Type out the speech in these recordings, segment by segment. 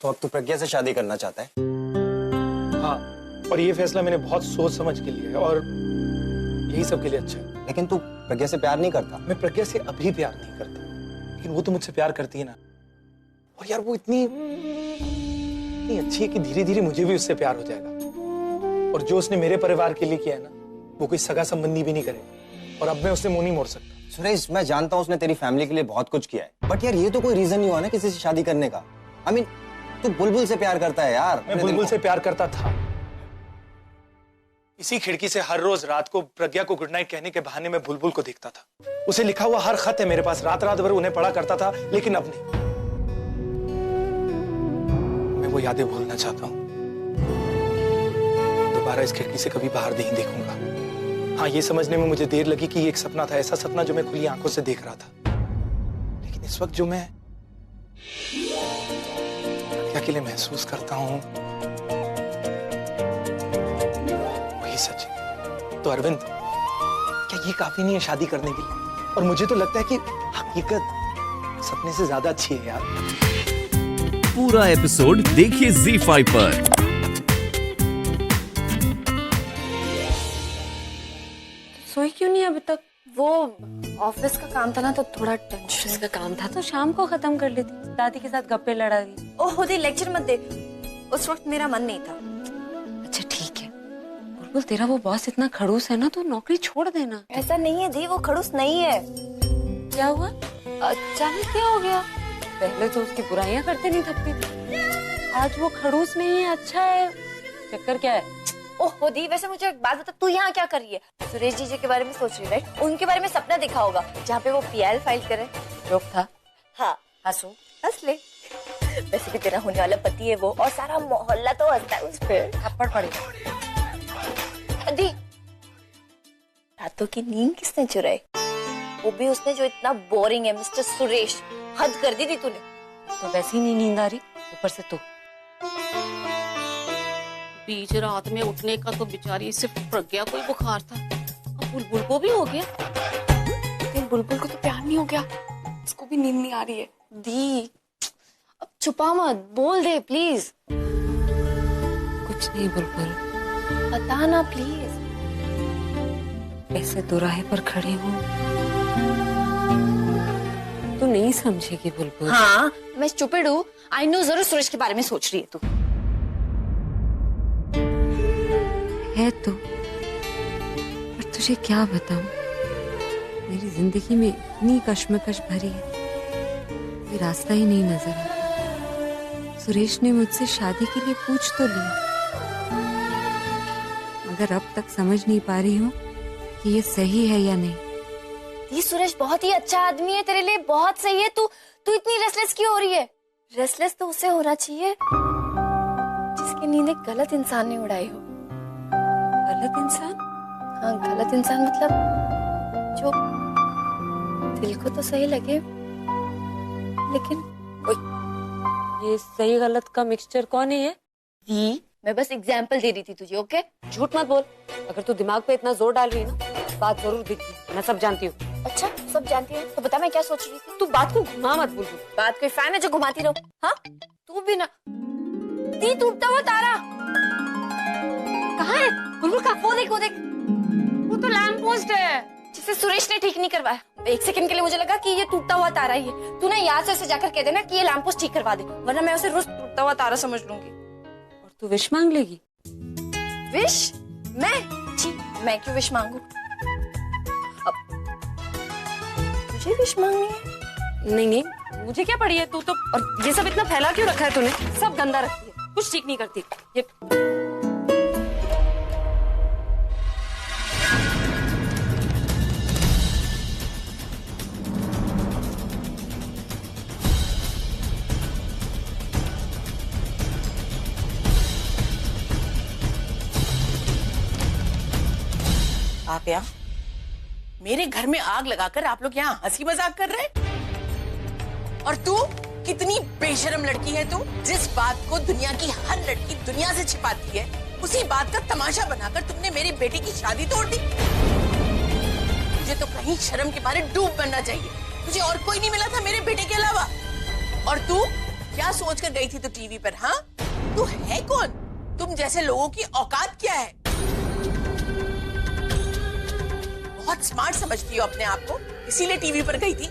तो अब तू प्रज्ञा से शादी करना चाहता है? हाँ, और ये फैसला मैंने बहुत सोच समझ के लिया है और यही सबके लिए अच्छा है। लेकिन तू प्रज्ञा से प्यार नहीं करता। मैं प्रज्ञा से अभी प्यार नहीं करता, लेकिन वो तो मुझसे प्यार करती है ना। और यार वो इतनी अच्छी है कि धीरे धीरे मुझे भी उससे प्यार हो जाएगा। और जो उसने मेरे परिवार के लिए किया है ना, वो कोई सगा संबंधी भी नहीं करेगा। और अब मैं उससे मुंह नहीं मोड़ सकता। सुरेश, मैं जानता हूँ उसने तेरी फैमिली के लिए बहुत कुछ किया है, बट यार ये तो कोई रीजन नहीं हुआ ना किसी से शादी करने का। I mean, तू बुलबुल से प्यार करता है यार। मैं बुलबुल से प्यार करता था। इसी खिड़की से हर रोज रात को प्रज्ञा को गुड नाइट कहने के बहाने में बुलबुल को देखता था। उसे लिखा हुआ हर खत है मेरे पास, रात रात भर उन्हें पढ़ा करता था, लेकिन अब नहीं। मैं वो यादें भूलना चाहता हूँ। दोबारा इस खिड़की से कभी बाहर नहीं देखूंगा। हाँ, ये समझने में मुझे देर लगी कि ये एक सपना था, ऐसा सपना जो मैं खुली आंखों से देख रहा था। लेकिन इस वक्त जो मैं प्रज्ञा के लिए महसूस करता हूँ वही सच है। तो अरविंद, क्या ये काफी नहीं है शादी करने के लिए? और मुझे तो लगता है कि हकीकत सपने से ज्यादा अच्छी है यार। पूरा एपिसोड देखिए ZEE5 पर। सोई क्यों नहीं अभी तक? वो ऑफिस का काम था ना, तो थोड़ा टेंशन का काम था तो शाम को खत्म कर लेती। दादी के साथ गप्पे लड़ा दी। ओह दी, लेक्चर मत दे। उस वक्त मेरा मन नहीं था। अच्छा ठीक है। बुलबुल, तेरा वो बॉस इतना खड़ूस है ना, तो नौकरी छोड़ देना। ऐसा नहीं है दी, वो खड़ूस नहीं है। क्या हुआ? अचानक क्या हो गया? पहले तो उसकी बुराइयां करते नहीं थकती थी, आज वो खड़ूस नहीं है, अच्छा है। चक्कर क्या है? ओह दी, वैसे मुझे एक बात बता, तू यहाँ क्या कर रही है? सुरेश जी के बारे में सोच रही है, राइट? उनके बारे में सपना देखा होगा जहाँ पे वो PL फाइल करे। जोक था? हाँ, हंसू? हंस ले। वैसे भी तेरा होने वाला पति है वो, और सारा मोहल्ला तो हंसता है उस पे। थप्पड़ पड़ेगा। दी, रातों की नींद किसने चुराई? वो भी उसने जो इतना बोरिंग है, मिस्टर सुरेश। हद कर दी थी तूने। तो वैसे ही नहीं नींद आ रही, ऊपर से तू। बीच रात में उठने का तो बेचारी सिर्फ प्रज्ञा को ही बुखार था, अब बुलबुल को भी हो गया। लेकिन बुलबुल को तो प्यार नहीं हो गया, उसको भी नींद नहीं आ रही है। दी, अब छुपा मत, बोल दे प्लीज। कुछ नहीं बुलबुल, बता ना प्लीज। ऐसे दोराहे पर खड़े हूँ, तू नहीं समझेगी बुलबुल। हाँ, मैं स्टूपिड हूँ, आई नो। जरूर सुरेश के बारे में सोच रही है तू। है तो, पर तुझे क्या बताऊं, मेरी जिंदगी में इतनी कश्मकश भरी है, कोई रास्ता ही नहीं नजर आता। सुरेश ने मुझसे शादी के लिए पूछ तो लिया, मगर अब तक समझ नहीं पा रही हूँ कि ये सही है या नहीं। ये सुरेश बहुत ही अच्छा आदमी है, तेरे लिए बहुत सही है। तू इतनी रेस्टलेस क्यों हो रही है? रेस्टलेस तो उसे होना चाहिए जिसकी नींद एक गलत इंसान ने उड़ाई हो। गलत इंसान? हाँ, गलत इंसान मतलब जो दिल को तो सही लगे, लेकिन ये सही गलत का मिक्सचर कौन है ये? दी, मैं बस एग्जाम्पल दे रही थी तुझे, ओके? झूठ मत बोल। अगर तू दिमाग पे इतना जोर डाल रही है ना, बात जरूर दिखी। मैं सब जानती हूँ। अच्छा, सब जानती है तो बता मैं क्या सोच रही थी। तू बात को घुमा मत बुलबुल। बात कोई फैन है जो घुमाती रहो? हाँ, तू भी ना। दी, टूटता हुआ तारा कहाँ है बुलबुल? का वो देख, वो देख। वो तो लैंप पोस्ट है जिसे सुरेश ने ठीक नहीं करवाया। एक सेकंड के लिए मुझे लगा कि ये टूटता हुआ तारा ही है। तू ना यहाँ से उसे जाकर कह देना कि ये लैंप पोस्ट ठीक करवा दे, वरना मैं उसे रोज टूटता हुआ तारा समझ लूंगी। और तू विश मांग लेगी? विश? मैं? जी, मैं क्यों विश मांगू? अब तुझे विश मांगनी है? नहीं नहीं, मुझे क्या पड़ी है? तू तो, और ये सब इतना फैला क्यों रखा है तूने? सब गंदा रखती है, कुछ ठीक नहीं करती ये। आप यहाँ मेरे घर में आग लगाकर आप लोग यहाँ हंसी मजाक कर रहे हैं? और तू कितनी बेशर्म लड़की है तू, जिस बात को दुनिया की हर लड़की दुनिया से छिपाती है, उसी बात का तमाशा बनाकर तुमने मेरी बेटी की शादी तोड़ दी। तुझे तो कहीं शर्म के मारे डूब बनना चाहिए। तुझे और कोई नहीं मिला था मेरे बेटे के अलावा? और तू क्या सोचकर गई थी तू टीवी पर? हाँ, तू है कौन? तुम जैसे लोगों की औकात क्या है? बहुत स्मार्ट समझती हो अपने आप को, इसीलिए टीवी पर गई थी।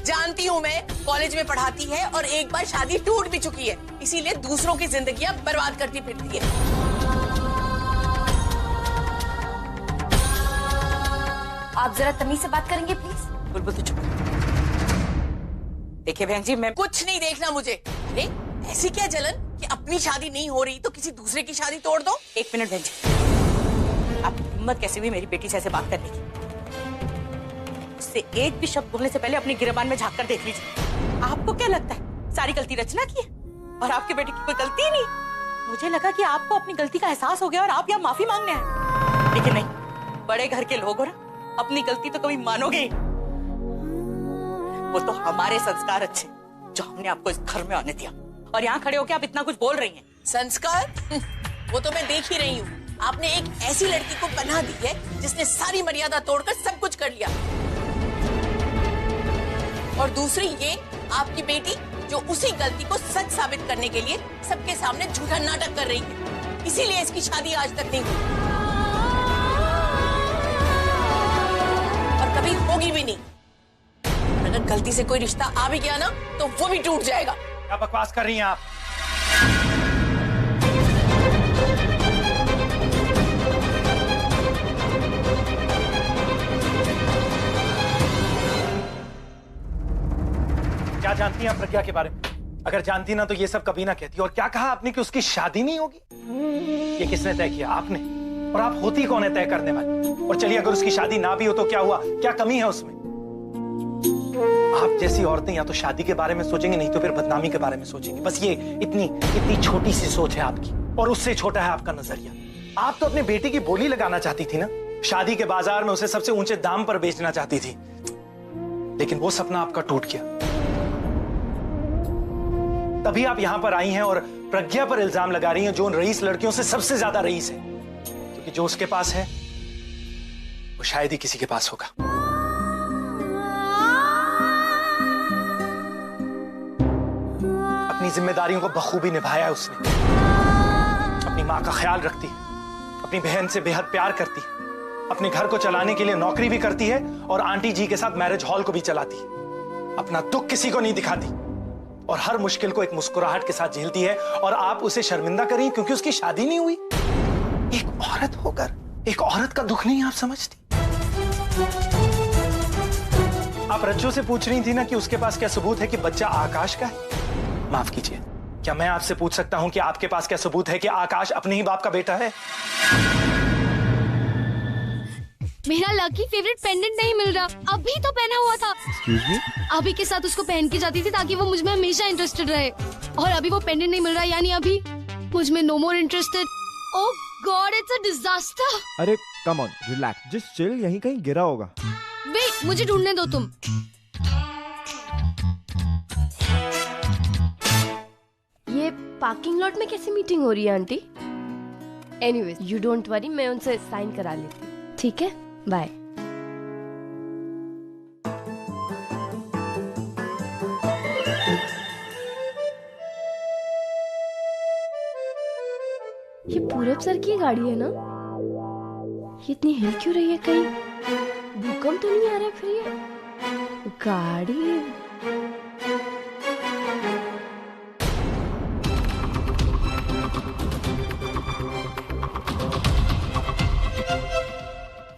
जानती हूँ मैं, कॉलेज में पढ़ाती है और एक बार शादी टूट भी चुकी है, इसीलिए दूसरों की जिंदगियां बर्बाद करती फिरती है। आप जरा तमीज से बात करेंगे प्लीज? बुलबुल तो चुप। देखिए बहन जी, मैं कुछ नहीं देखना मुझे। अरे ऐसी क्या जलन कि अपनी शादी नहीं हो रही तो किसी दूसरे की शादी तोड़ दो? एक मिनट बहन जी, आप हिम्मत कैसे हुई मेरी बेटी से ऐसे बात करने की? उससे एक भी शब्द बोलने से पहले अपनी गिरबान में झांक कर देख लीजिए। आपको क्या लगता है सारी गलती रचना की है और आपके बेटे की कोई गलती ही नहीं? मुझे लगा कि आपको अपनी गलती का एहसास हो गया और आप यहाँ माफी मांगने आए, लेकिन नहीं। बड़े घर के लोग हो ना, अपनी गलती तो कभी मानोगे ही। वो तो हमारे संस्कार अच्छे जो हमने आपको इस घर में आने दिया, और यहाँ खड़े होकर आप इतना कुछ बोल रही हैं। संस्कार? वो तो मैं देख ही रही हूँ। आपने एक ऐसी लड़की को पनाह दी है जिसने सारी मर्यादा तोड़कर सब कुछ कर लिया, और दूसरी ये आपकी बेटी जो उसी गलती को सच साबित करने के लिए सबके सामने झूठा नाटक कर रही है, इसीलिए इसकी शादी आज तक नहीं हुई और कभी होगी भी नहीं। अगर गलती से कोई रिश्ता आ भी गया ना तो वो भी टूट जाएगा। क्या बकवास कर रही हैं आप? क्या जानती हैं आप प्रज्ञा के बारे में? अगर जानती ना तो ये सब कभी ना कहती। और क्या कहा आपने कि उसकी शादी नहीं होगी? ये किसने तय किया? आपने। और आप होती कौन है तय करने वाली? और चलिए अगर उसकी शादी ना भी हो तो क्या हुआ? क्या कमी है उसमें? आप जैसी औरतें या तो शादी के बारे में सोचेंगे, नहीं तो फिर बदनामी के बारे में सोचेंगे। बस ये इतनी छोटी सी सोच है आपकी, और उससे छोटा है आपका नजरिया। आप तो अपने बेटे की बोली लगाना चाहती थी ना, शादी के बाजार में उसे सबसे ऊंचे दाम पर बेचना चाहती थी, लेकिन वो सपना आपका टूट गया। तभी आप यहां पर आई हैं और प्रज्ञा पर इल्जाम लगा रही हैं, जो उन रईस लड़कियों से सबसे ज्यादा रईस है, क्योंकि जो उसके पास है वो शायद ही किसी के पास होगा। अपनी जिम्मेदारियों को बखूबी निभाया है उसने। अपनी मां का ख्याल रखती है, अपनी बहन से बेहद प्यार करती है, अपने घर को चलाने के लिए नौकरी भी करती है और आंटी जी के साथ मैरिज हॉल को भी चलाती है। अपना दुख किसी को नहीं दिखाती और हर मुश्किल को एक मुस्कुराहट के साथ झेलती है, और आप उसे शर्मिंदा करें क्योंकि उसकी शादी नहीं हुई। एक औरत होकर एक औरत का दुख नहीं आप समझती? आप रज्जो से पूछ रही थी ना कि उसके पास क्या सबूत है कि बच्चा आकाश का है? माफ कीजिए, क्या मैं आपसे पूछ सकता हूं कि आपके पास क्या सबूत है कि आकाश अपने ही बाप का बेटा है? मेरा लकी फेवरेट पेंडेंट नहीं मिल रहा, अभी तो पहना हुआ था। Excuse me? अभी के साथ उसको पहन के जाती थी ताकि वो मुझ में हमेशा इंटरेस्टेड रहे, और अभी वो पेंडेंट नहीं मिल रहा, यानी अभी मुझ में no more interested. Oh god, it's a disaster. अरे come on, relax, just chill, यहीं कहीं गिरा होगा। वेट, मुझे ढूंढने दो तुम। ये पार्किंग लॉट में कैसी मीटिंग हो रही है aunty? Anyways, you don't worry, मैं उनसे साइन करा लेती हूँ, ठीक है? बाय। ये पूरब सर की गाड़ी है ना? ये इतनी हिल क्यों रही है? कहीं भूकंप तो नहीं आ रहा है? फिर ये गाड़ी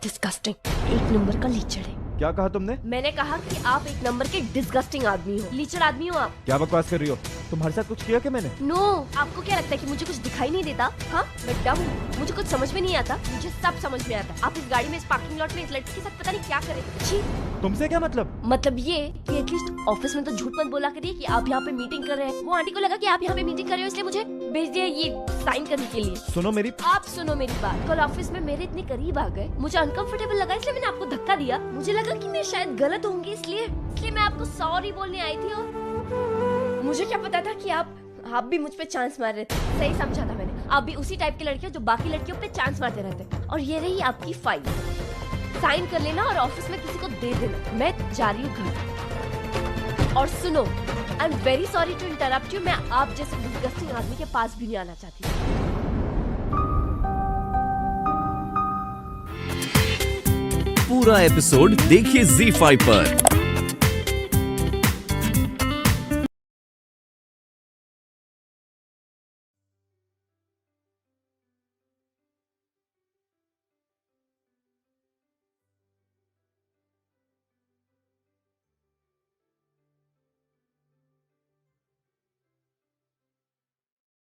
डिस्गस्टिंग, एक नंबर का लीचड़ है। क्या कहा तुमने? मैंने कहा कि आप एक नंबर के डिस्गस्टिंग आदमी हो, लीचड़ आदमी हो आप। क्या बकवास कर रही हो? तुम्हारे साथ कुछ किया क्या मैंने? नो, आपको क्या लगता है कि मुझे कुछ दिखाई नहीं देता? हाँ, मैं डम हूँ, मुझे कुछ समझ में नहीं आता। मुझे सब समझ में आता। आप इस गाड़ी में, इस पार्किंग लॉट में इस लड़की के साथ पता नहीं क्या करे। छी। तुमसे क्या मतलब? मतलब ये कि एटलीस्ट ऑफिस में तो झूठ मत बोला करिए कि आप यहाँ पे मीटिंग कर रहे हैं। वो आंटी को लगा कि आप यहाँ पे मीटिंग कर रहे हो, इसलिए मुझे भेज दिया ये साइन करने के लिए। सुनो मेरी आप सुनो मेरी बात। कल ऑफिस में मेरे इतने करीब आ गए, मुझे अनकंफर्टेबल लगा, इसलिए मैंने आपको धक्का दिया। मुझे लगा कि मैं शायद गलत होंगी, इसलिए मैं आपको सॉरी बोलने आई थी। और मुझे क्या पता था कि आप भी मुझ पे चांस मार रहे थे। सही समझा था मैंने। आप भी उसी टाइप की लड़की हो जो बाकी लड़कियों पे चांस मारते रहते। और ये रही आपकी फाइल, साइन कर लेना और ऑफिस में किसी को दे देना। मैं जा रही हूँ घर। और सुनो, I am very sorry to interrupt you. मैं आप जैसे डिस्गस्टिंग आदमी के पास भी नहीं आना चाहती। पूरा एपिसोड देखिए ZEE5 पर।